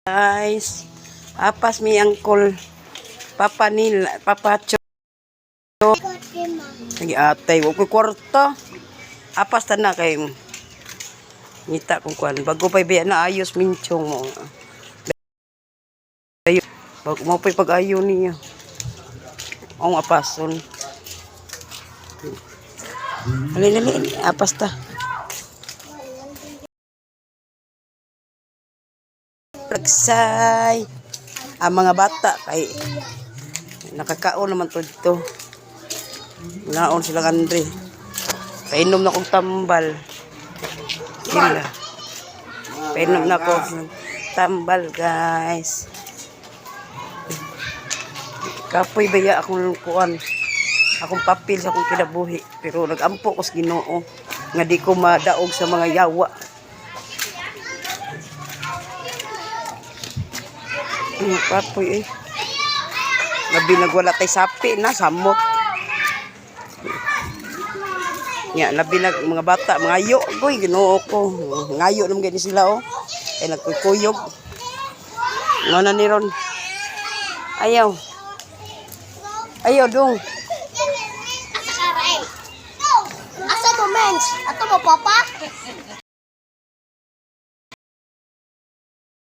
Guys, apas mi angkol Papa nila, Papa Cho. Lagi atay, wag ko kwarta. Apas ta na kay ngita kung kuan. Bago pa biya na ayos minchong mo. Ayo, bago mo pa pag-ayo niya. Ang apason. Alin, apas ta. Ragsay. Ang mga bata kay nakakaon naman to dito. Naon sila Andre. Painom na kong tambal. Sila. Painom na ko tambal, guys. Kapoy baya akong kuan. Akong papel sa akong kinabuhi. Pero nagampo ko sa Ginoo nga di ko madaog sa mga yawa. Kapoy Labi nagwala tay sapi na samot. Ya, labi nag mga bata, mga ayo, goy, Ginoo ko. Ngayo naman gani sila Ay nagkukuyog. Ngano ni ron? Ayaw. Ayaw dong. Asa mo mens? Ato mo papa?